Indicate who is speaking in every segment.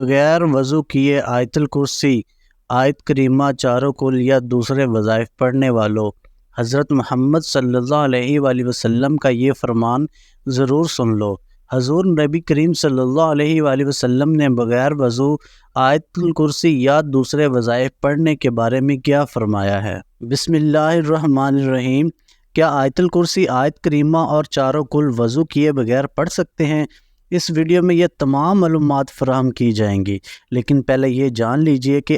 Speaker 1: بغیر وضو کیے آیت الکرسی، آیت کریمہ، چاروں کل یا دوسرے وظائف پڑھنے والوں، حضرت محمد صلی اللہ علیہ وآلہ وسلم کا یہ فرمان ضرور سن لو۔ حضور نبی کریم صلی اللہ علیہ وآلہ وسلم نے بغیر وضو آیت الکرسی یا دوسرے وظائف پڑھنے کے بارے میں کیا فرمایا ہے؟ بسم اللہ الرحمن الرحیم۔ کیا آیت الکرسی، آیت کریمہ اور چاروں کل وضو کیے بغیر پڑھ سکتے ہیں؟ اس ویڈیو میں یہ تمام معلومات فراہم کی جائیں گی، لیکن پہلے یہ جان لیجئے کہ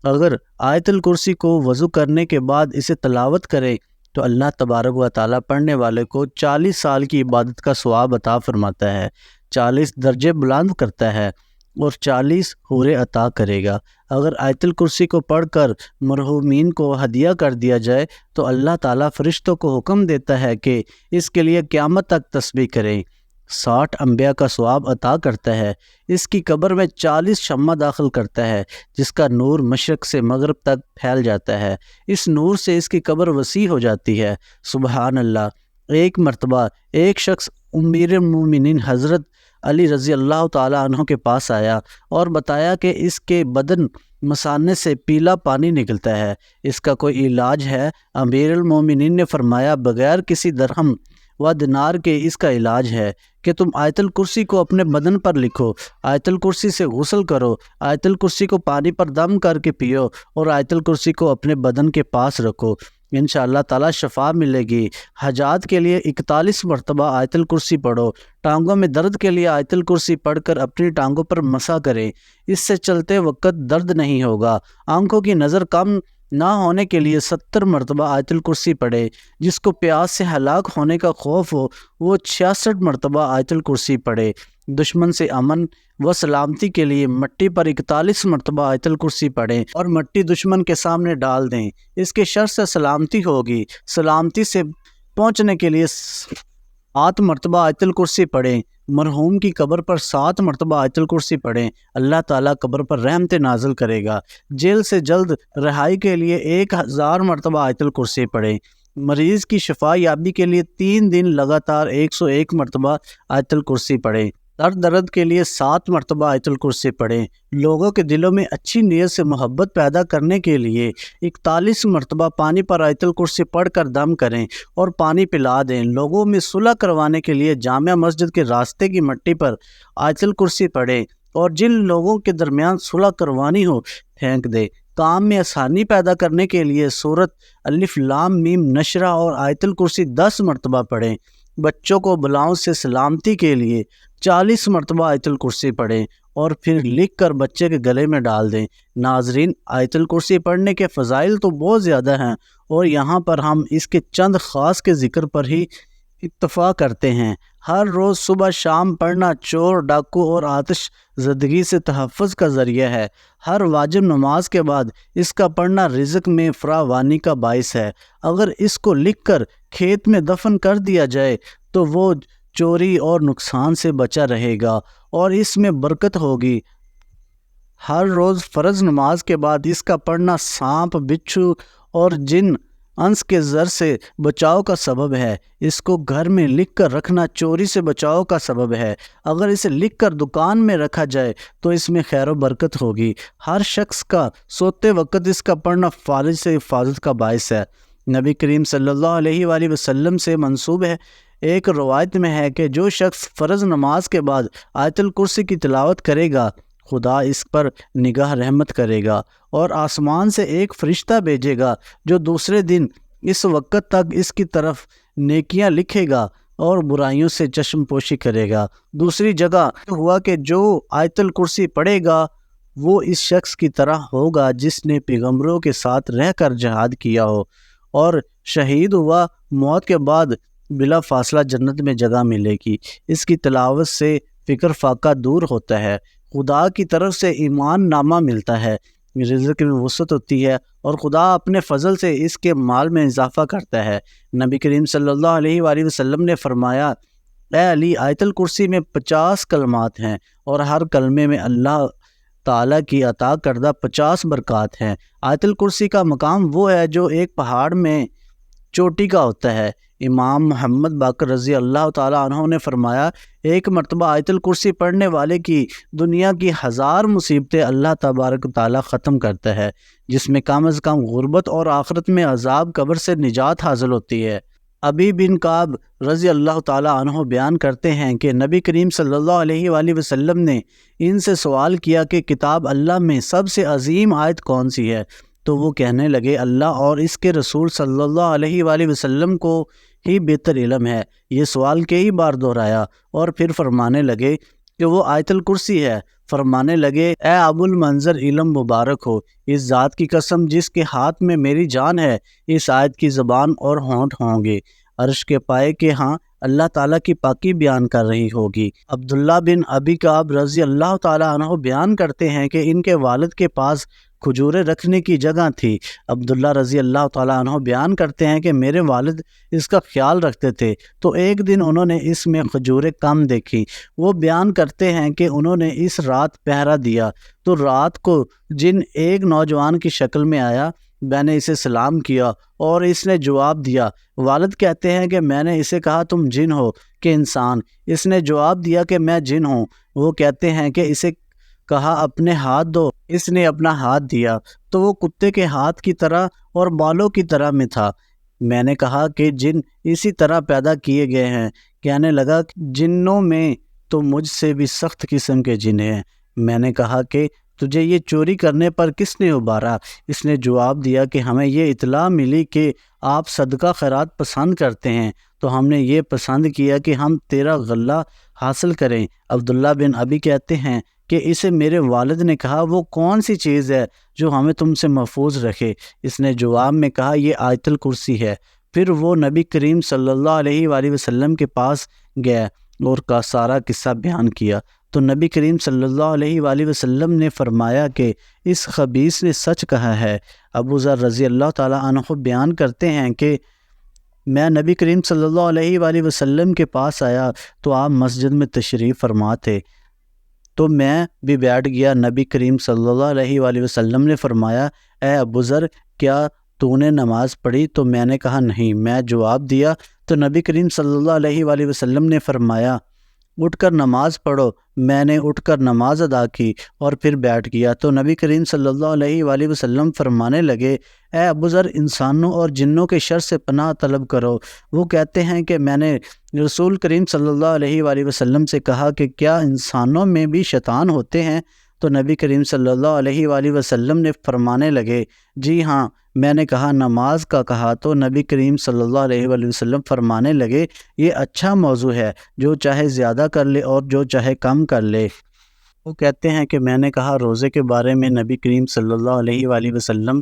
Speaker 1: اگر آیت الکرسی کو وضو کرنے کے بعد اسے تلاوت کریں تو اللہ تبارک و تعالیٰ پڑھنے والے کو 40 سال کی عبادت کا ثواب عطا فرماتا ہے، 40 درجے بلند کرتا ہے اور 40 حوریں عطا کرے گا۔ اگر آیت الکرسی کو پڑھ کر مرحومین کو ہدیہ کر دیا جائے تو اللہ تعالیٰ فرشتوں کو حکم دیتا ہے کہ اس کے لیے قیامت تک تسبیح کریں، 60 انبیاء کا ثواب عطا کرتا ہے۔ اس کی قبر میں 40 شمع داخل کرتا ہے جس کا نور مشرق سے مغرب تک پھیل جاتا ہے، اس نور سے اس کی قبر وسیع ہو جاتی ہے۔ سبحان اللہ۔ ایک مرتبہ ایک شخص امیر المومنین حضرت علی رضی اللہ تعالیٰ عنہ کے پاس آیا اور بتایا کہ اس کے بدن مثانے سے پیلا پانی نکلتا ہے، اس کا کوئی علاج ہے؟ امیر المومنین نے فرمایا، بغیر کسی درہم و دینار کے اس کا علاج ہے کہ تم آیت الکرسی کو اپنے بدن پر لکھو، آیت الکرسی سے غسل کرو، آیت الکرسی کو پانی پر دم کر کے پیو اور آیت الکرسی کو اپنے بدن کے پاس رکھو، انشاءاللہ تعالیٰ شفا ملے گی۔ حاجات کے لیے 41 مرتبہ آیت الکرسی پڑھو، ٹانگوں میں درد کے لیے آیت الکرسی پڑھ کر اپنی ٹانگوں پر مسح کریں، اس سے چلتے وقت درد نہیں ہوگا۔ آنکھوں کی نظر کم نہ ہونے کے لیے 70 مرتبہ آیت الکرسی پڑھے، جس کو پیاس سے ہلاک ہونے کا خوف ہو وہ 66 مرتبہ آیت الکرسی پڑھے۔ دشمن سے امن و سلامتی کے لیے مٹی پر 41 مرتبہ آیت الکرسی پڑھیں اور مٹی دشمن کے سامنے ڈال دیں، اس کے شر سے سلامتی ہوگی۔ سلامتی سے پہنچنے کے لیے 7 مرتبہ آیت الکرسی پڑھیں۔ مرحوم کی قبر پر 7 مرتبہ آیت الکرسی پڑھیں، اللہ تعالیٰ قبر پر رحمت نازل کرے گا۔ جیل سے جلد رہائی کے لیے 1000 مرتبہ آیت الکرسی پڑھیں۔ مریض کی شفا یابی کے لیے 3 دن لگاتار 101 مرتبہ آیت الکرسی پڑھیں۔ درد کے لیے 7 مرتبہ آیت الکرسی پڑھیں۔ لوگوں کے دلوں میں اچھی نیت سے محبت پیدا کرنے کے لیے 41 مرتبہ پانی پر آیت الکرسی پڑھ کر دم کریں اور پانی پلا دیں۔ لوگوں میں صلح کروانے کے لیے جامع مسجد کے راستے کی مٹی پر آیت الکرسی پڑھیں اور جن لوگوں کے درمیان صلح کروانی ہو پھینک دیں۔ کام میں آسانی پیدا کرنے کے لیے سورۃ الف لام میم نشرہ اور آیت الکرسی 10 مرتبہ پڑھیں۔ بچوں کو بلاؤں سے سلامتی کے لیے 40 مرتبہ آیت الکرسی پڑھیں اور پھر لکھ کر بچے کے گلے میں ڈال دیں۔ ناظرین، آیت الکرسی پڑھنے کے فضائل تو بہت زیادہ ہیں اور یہاں پر ہم اس کے چند خاص کے ذکر پر ہی اکتفا کرتے ہیں۔ ہر روز صبح شام پڑھنا چور، ڈاکو اور آتش زدگی سے تحفظ کا ذریعہ ہے۔ ہر واجب نماز کے بعد اس کا پڑھنا رزق میں فراوانی کا باعث ہے۔ اگر اس کو لکھ کر کھیت میں دفن کر دیا جائے تو وہ چوری اور نقصان سے بچا رہے گا اور اس میں برکت ہوگی۔ ہر روز فرض نماز کے بعد اس کا پڑھنا سانپ، بچھو اور جن انس کے زر سے بچاؤ کا سبب ہے۔ اس کو گھر میں لکھ کر رکھنا چوری سے بچاؤ کا سبب ہے۔ اگر اسے لکھ کر دکان میں رکھا جائے تو اس میں خیر و برکت ہوگی۔ ہر شخص کا سوتے وقت اس کا پڑھنا فالج سے حفاظت کا باعث ہے۔ نبی کریم صلی اللہ علیہ وآلہ وسلم سے منسوب ہے، ایک روایت میں ہے کہ جو شخص فرض نماز کے بعد آیت الکرسی کی تلاوت کرے گا خدا اس پر نگاہ رحمت کرے گا اور آسمان سے ایک فرشتہ بھیجے گا جو دوسرے دن اس وقت تک اس کی طرف نیکیاں لکھے گا اور برائیوں سے چشم پوشی کرے گا۔ دوسری جگہ ہوا کہ جو آیت الکرسی پڑھے گا وہ اس شخص کی طرح ہوگا جس نے پیغمبروں کے ساتھ رہ کر جہاد کیا ہو اور شہید ہوا، موت کے بعد بلا فاصلہ جنت میں جگہ ملے گی۔ اس کی تلاوت سے فکر فاقہ دور ہوتا ہے، خدا کی طرف سے ایمان نامہ ملتا ہے، رزق میں وسعت ہوتی ہے اور خدا اپنے فضل سے اس کے مال میں اضافہ کرتا ہے۔ نبی کریم صلی اللہ علیہ وآلہ وسلم نے فرمایا، اے علی، آیت الکرسی میں 50 کلمات ہیں اور ہر کلمے میں اللہ تعالیٰ کی عطا کردہ 50 برکات ہیں۔ آیت الکرسی کا مقام وہ ہے جو ایک پہاڑ میں چوٹی کا ہوتا ہے، امام محمد باقر رضی اللہ تعالیٰ عنہ نے فرمایا، ایک مرتبہ آیت الکرسی پڑھنے والے کی دنیا کی 1000 مصیبتیں اللہ تبارک و تعالیٰ ختم کرتا ہے، جس میں کم از کم غربت اور آخرت میں عذاب قبر سے نجات حاصل ہوتی ہے۔ ابی بن کعب رضی اللہ تعالیٰ عنہ بیان کرتے ہیں کہ نبی کریم صلی اللہ علیہ وآلہ وسلم نے ان سے سوال کیا کہ کتاب اللہ میں سب سے عظیم آیت کون سی ہے؟ تو وہ کہنے لگے، اللہ اور اس کے رسول صلی اللہ علیہ وآلہ وسلم کو ہی بہتر علم ہے۔ یہ سوال کئی بار دہرایا اور پھر فرمانے لگے کہ وہ آیت الکرسی ہے۔ فرمانے لگے، اے ابو المنظر، علم مبارک ہو، اس ذات کی قسم جس کے ہاتھ میں میری جان ہے، اس آیت کی زبان اور ہونٹ ہوں گے عرش کے پائے کے ہاں اللہ تعالیٰ کی پاکی بیان کر رہی ہوگی۔ عبداللہ بن ابی کعب رضی اللہ تعالیٰ عنہ بیان کرتے ہیں کہ ان کے والد کے پاس کھجوریں رکھنے کی جگہ تھی۔ عبداللہ رضی اللہ تعالیٰ عنہ بیان کرتے ہیں کہ میرے والد اس کا خیال رکھتے تھے، تو ایک دن انہوں نے اس میں کھجوریں کم دیکھی۔ وہ بیان کرتے ہیں کہ انہوں نے اس رات پہرا دیا، تو رات کو جن ایک نوجوان کی شکل میں آیا، میں نے اسے سلام کیا اور اس نے جواب دیا۔ والد کہتے ہیں کہ میں نے اسے کہا، تم جن ہو کہ انسان؟ اس نے جواب دیا کہ میں جن ہوں۔ وہ کہتے ہیں کہ اسے کہا، اپنے ہاتھ دو۔ اس نے اپنا ہاتھ دیا تو وہ کتے کے ہاتھ کی طرح اور بالوں کی طرح میں تھا۔ میں نے کہا کہ جن اسی طرح پیدا کیے گئے ہیں۔ کہنے لگا، جنوں میں تو مجھ سے بھی سخت قسم کے جن ہیں۔ میں نے کہا کہ تجھے یہ چوری کرنے پر کس نے ابھارا؟ اس نے جواب دیا کہ ہمیں یہ اطلاع ملی کہ آپ صدقہ خیرات پسند کرتے ہیں، تو ہم نے یہ پسند کیا کہ ہم تیرا غلہ حاصل کریں۔ عبداللہ بن ابی کہتے ہیں کہ اسے میرے والد نے کہا، وہ کون سی چیز ہے جو ہمیں تم سے محفوظ رکھے؟ اس نے جواب میں کہا، یہ آیت الکرسی ہے۔ پھر وہ نبی کریم صلی اللہ علیہ وآلہ وسلم کے پاس گیا اور کا سارا قصہ بیان کیا، تو نبی کریم صلی اللہ علیہ وآلہ وسلم نے فرمایا کہ اس خبیث نے سچ کہا ہے۔ ابو ذر رضی اللہ تعالیٰ عنہ بیان کرتے ہیں کہ میں نبی کریم صلی اللہ علیہ وآلہ وسلم کے پاس آیا تو آپ مسجد میں تشریف فرما تھے، تو میں بھی بیٹھ گیا۔ نبی کریم صلی اللہ علیہ وآلہ وسلم نے فرمایا، اے ابو ذر، کیا تو نے نماز پڑھی؟ تو میں نے کہا نہیں۔ میں جواب دیا تو نبی کریم صلی اللہ علیہ وآلہ وسلم نے فرمایا، اٹھ کر نماز پڑھو۔ میں نے اٹھ کر نماز ادا کی اور پھر بیٹھ گیا، تو نبی کریم صلی اللہ علیہ وآلہ وسلم فرمانے لگے، اے ابو ذر، انسانوں اور جنوں کے شر سے پناہ طلب کرو۔ وہ کہتے ہیں کہ میں نے رسول کریم صلی اللہ علیہ وآلہ وسلم سے کہا کہ کیا انسانوں میں بھی شیطان ہوتے ہیں؟ تو نبی کریم صلی اللہ علیہ وآلہ وسلم نے فرمانے لگے، جی ہاں۔ میں نے کہا، نماز کا کہا؟ تو نبی کریم صلی اللہ علیہ وآلہ وسلم فرمانے لگے، یہ اچھا موضوع ہے، جو چاہے زیادہ کر لے اور جو چاہے کم کر لے۔ وہ کہتے ہیں کہ میں نے کہا، روزے کے بارے میں نبی کریم صلی اللہ علیہ وآلہ وسلم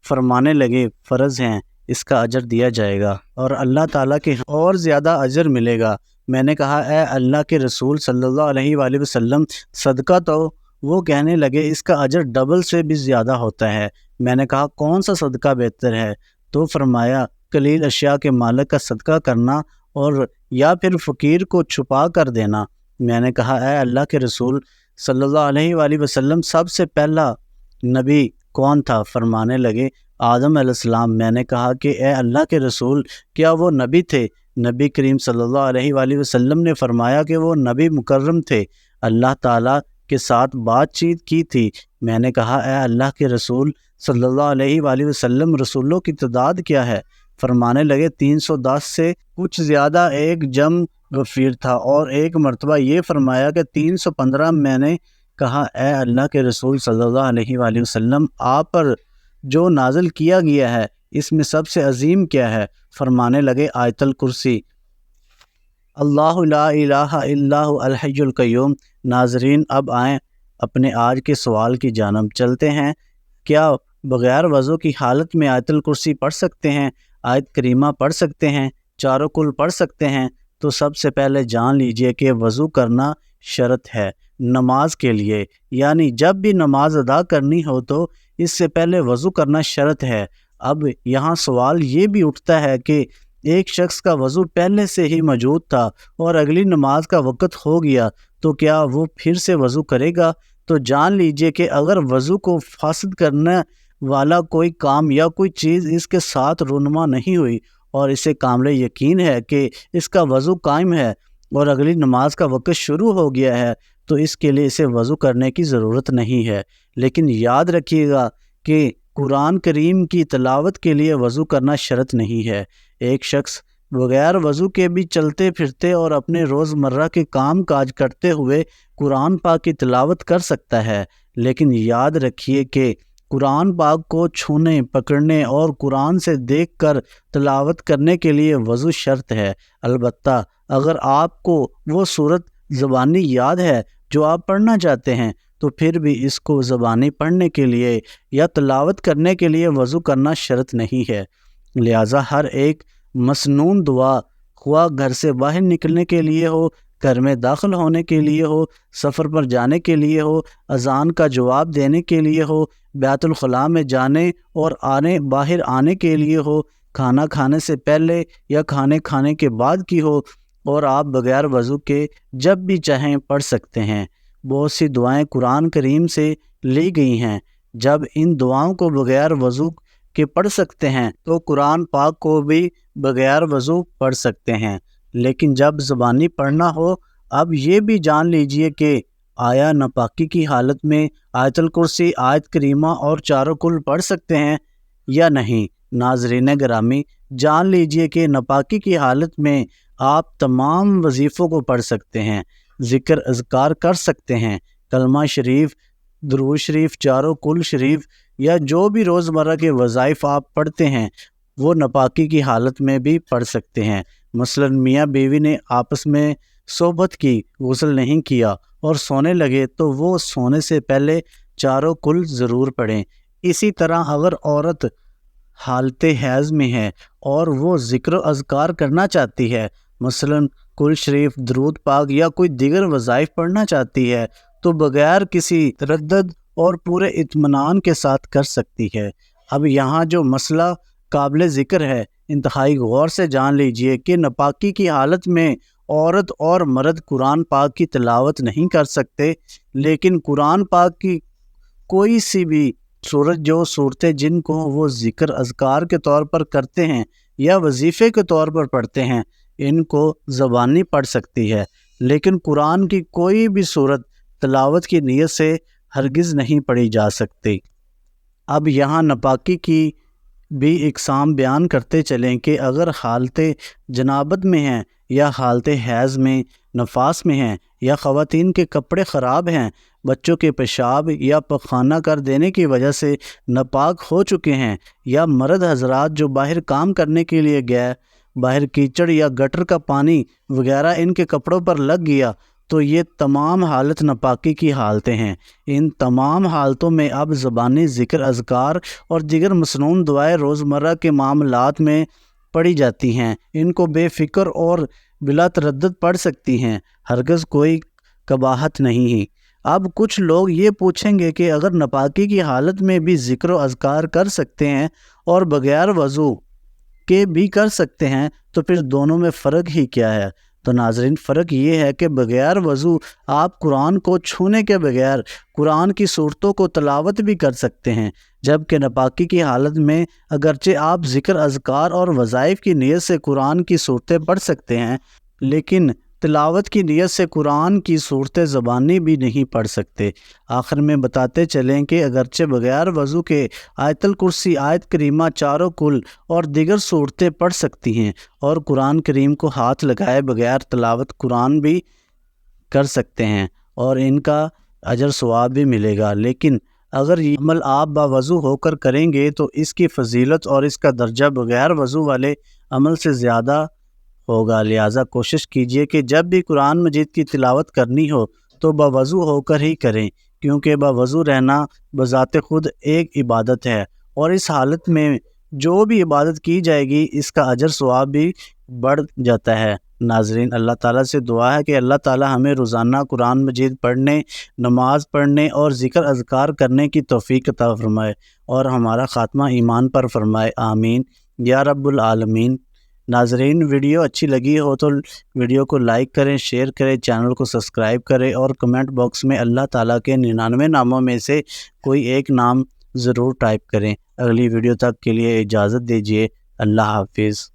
Speaker 1: فرمانے لگے، فرض ہیں، اس کا اجر دیا جائے گا اور اللہ تعالیٰ کے اور زیادہ اجر ملے گا۔ میں نے کہا، اے اللہ کے رسول صلی اللہ علیہ وآلہ وسلم، صدقہ تو؟ وہ کہنے لگے، اس کا اجر ڈبل سے بھی زیادہ ہوتا ہے۔ میں نے کہا، کون سا صدقہ بہتر ہے؟ تو فرمایا، قلیل اشیاء کے مالک کا صدقہ کرنا اور یا پھر فقیر کو چھپا کر دینا۔ میں نے کہا، اے اللہ کے رسول صلی اللہ علیہ وآلہ وسلم، سب سے پہلا نبی کون تھا؟ فرمانے لگے، آدم علیہ السلام۔ میں نے کہا کہ اے اللہ کے رسول، کیا وہ نبی تھے؟ نبی کریم صلی اللہ علیہ وآلہ وسلم نے فرمایا کہ وہ نبی مکرم تھے، اللہ تعالیٰ کے ساتھ بات چیت کی تھی۔ میں نے کہا، اے اللہ کے رسول صلی اللہ علیہ وآلہ وسلم، رسولوں کی تعداد کیا ہے؟ فرمانے لگے، 310 سے کچھ زیادہ۔ ایک جم غفیر تھا اور ایک مرتبہ یہ فرمایا کہ 315۔ میں نے کہا، اے اللہ کے رسول صلی اللہ علیہ وآلہ وسلم، آپ پر جو نازل کیا گیا ہے اس میں سب سے عظیم کیا ہے؟ فرمانے لگے، آیت الکرسی۔ اللہ لا الہ الا هو الحی القیوم۔ ناظرین، اب آئیں اپنے آج کے سوال کی جانب چلتے ہیں۔ کیا بغیر وضو کی حالت میں آیت الکرسی پڑھ سکتے ہیں؟ آیت کریمہ پڑھ سکتے ہیں؟ چاروں کل پڑھ سکتے ہیں؟ تو سب سے پہلے جان لیجئے کہ وضو کرنا شرط ہے نماز کے لیے، یعنی جب بھی نماز ادا کرنی ہو تو اس سے پہلے وضو کرنا شرط ہے۔ اب یہاں سوال یہ بھی اٹھتا ہے کہ ایک شخص کا وضو پہلے سے ہی موجود تھا اور اگلی نماز کا وقت ہو گیا، تو کیا وہ پھر سے وضو کرے گا؟ تو جان لیجئے کہ اگر وضو کو فاسد کرنے والا کوئی کام یا کوئی چیز اس کے ساتھ رونما نہیں ہوئی اور اسے کامل یقین ہے کہ اس کا وضو قائم ہے اور اگلی نماز کا وقت شروع ہو گیا ہے تو اس کے لیے اسے وضو کرنے کی ضرورت نہیں ہے۔ لیکن یاد رکھیے گا کہ قرآن کریم کی تلاوت کے لیے وضو کرنا شرط نہیں ہے۔ ایک شخص بغیر وضو کے بھی چلتے پھرتے اور اپنے روزمرہ کے کام کاج کرتے ہوئے قرآن پاک کی تلاوت کر سکتا ہے، لیکن یاد رکھیے کہ قرآن پاک کو چھونے، پکڑنے اور قرآن سے دیکھ کر تلاوت کرنے کے لیے وضو شرط ہے۔ البتہ اگر آپ کو وہ سورت زبانی یاد ہے جو آپ پڑھنا چاہتے ہیں تو پھر بھی اس کو زبانی پڑھنے کے لیے یا تلاوت کرنے کے لیے وضو کرنا شرط نہیں ہے۔ لہٰذا ہر ایک مسنون دعا، خواہ گھر سے باہر نکلنے کے لیے ہو، گھر میں داخل ہونے کے لیے ہو، سفر پر جانے کے لیے ہو، اذان کا جواب دینے کے لیے ہو، بیت الخلاء میں جانے اور باہر آنے کے لیے ہو، کھانا کھانے سے پہلے یا کھانے کے بعد کی ہو، اور آپ بغیر وضو کے جب بھی چاہیں پڑھ سکتے ہیں۔ بہت سی دعائیں قرآن کریم سے لی گئی ہیں۔ جب ان دعاؤں کو بغیر وضو کے پڑھ سکتے ہیں تو قرآن پاک کو بھی بغیر وضو پڑھ سکتے ہیں۔ لیکن جب زبانی پڑھنا ہو، اب یہ بھی جان لیجئے کہ آیا ناپاکی کی حالت میں آیت الکرسی، آیت کریمہ اور چاروں کل پڑھ سکتے ہیں یا نہیں؟ ناظرین گرامی، جان لیجئے کہ ناپاکی کی حالت میں آپ تمام وظیفوں کو پڑھ سکتے ہیں، ذکر اذکار کر سکتے ہیں، کلمہ شریف، درود شریف، چاروں کل شریف یا جو بھی روزمرہ کے وظائف آپ پڑھتے ہیں وہ ناپاکی کی حالت میں بھی پڑھ سکتے ہیں۔ مثلاً میاں بیوی نے آپس میں صحبت کی، غسل نہیں کیا اور سونے لگے تو وہ سونے سے پہلے چاروں کل ضرور پڑھیں۔ اسی طرح اگر عورت حالت حیض میں ہے اور وہ ذکر و اذکار کرنا چاہتی ہے، مثلاً کل شریف، درود پاک یا کوئی دیگر وظائف پڑھنا چاہتی ہے تو بغیر کسی تردد اور پورے اطمینان کے ساتھ کر سکتی ہے۔ اب یہاں جو مسئلہ قابل ذکر ہے، انتہائی غور سے جان لیجئے کہ ناپاکی کی حالت میں عورت اور مرد قرآن پاک کی تلاوت نہیں کر سکتے، لیکن قرآن پاک کی کوئی سی بھی صورت، جو صورتیں جن کو وہ ذکر اذکار کے طور پر کرتے ہیں یا وظیفے کے طور پر پڑھتے ہیں، ان کو زبانی پڑھ سکتی ہے، لیکن قرآن کی کوئی بھی صورت تلاوت کی نیت سے ہرگز نہیں پڑھی جا سکتی۔ اب یہاں ناپاکی کی بھی اقسام بیان کرتے چلیں کہ اگر حالت جنابت میں ہیں یا حالت حیض میں، نفاس میں ہیں، یا خواتین کے کپڑے خراب ہیں، بچوں کے پیشاب یا پخانہ کر دینے کی وجہ سے ناپاک ہو چکے ہیں، یا مرد حضرات جو باہر کام کرنے کے لیے گئے، باہر کیچڑ یا گٹر کا پانی وغیرہ ان کے کپڑوں پر لگ گیا، تو یہ تمام حالت ناپاکی کی حالتیں ہیں۔ ان تمام حالتوں میں اب زبانی ذکر اذکار اور دیگر مسنون دعائیں روزمرہ کے معاملات میں پڑھی جاتی ہیں، ان کو بے فکر اور بلا تردد پڑھ سکتی ہیں، ہرگز کوئی قباحت نہیں ہے۔ اب کچھ لوگ یہ پوچھیں گے کہ اگر ناپاکی کی حالت میں بھی ذکر و اذکار کر سکتے ہیں اور بغیر وضو کے بھی کر سکتے ہیں تو پھر دونوں میں فرق ہی کیا ہے؟ تو ناظرین، فرق یہ ہے کہ بغیر وضو آپ قرآن کو چھونے کے بغیر قرآن کی صورتوں کو تلاوت بھی کر سکتے ہیں، جبکہ ناپاکی کی حالت میں اگرچہ آپ ذکر اذکار اور وظائف کی نیت سے قرآن کی صورتیں پڑھ سکتے ہیں، لیکن تلاوت کی نیت سے قرآن کی صورتیں زبانی بھی نہیں پڑھ سکتے۔ آخر میں بتاتے چلیں کہ اگرچہ بغیر وضو کے آیت الکرسی، آیت کریمہ، چاروں کل اور دیگر صورتیں پڑھ سکتی ہیں اور قرآن کریم کو ہاتھ لگائے بغیر تلاوت قرآن بھی کر سکتے ہیں اور ان کا اجر ثواب بھی ملے گا، لیکن اگر یہ عمل آپ باوضو ہو کر کریں گے تو اس کی فضیلت اور اس کا درجہ بغیر وضو والے عمل سے زیادہ ہوگا۔ لہٰذا کوشش کیجئے کہ جب بھی قرآن مجید کی تلاوت کرنی ہو تو باوضو ہو کر ہی کریں، کیونکہ باوضو رہنا بذات خود ایک عبادت ہے، اور اس حالت میں جو بھی عبادت کی جائے گی اس کا اجر ثواب بھی بڑھ جاتا ہے۔ ناظرین، اللہ تعالیٰ سے دعا ہے کہ اللہ تعالیٰ ہمیں روزانہ قرآن مجید پڑھنے، نماز پڑھنے اور ذکر اذکار کرنے کی توفیق عطا فرمائے اور ہمارا خاتمہ ایمان پر فرمائے، آمین یا رب العالمین۔ ناظرین، ویڈیو اچھی لگی ہو تو ویڈیو کو لائک کریں، شیئر کریں، چینل کو سبسکرائب کریں اور کمنٹ باکس میں اللہ تعالیٰ کے 99 ناموں میں سے کوئی ایک نام ضرور ٹائپ کریں۔ اگلی ویڈیو تک کے لیے اجازت دیجیے۔ اللہ حافظ۔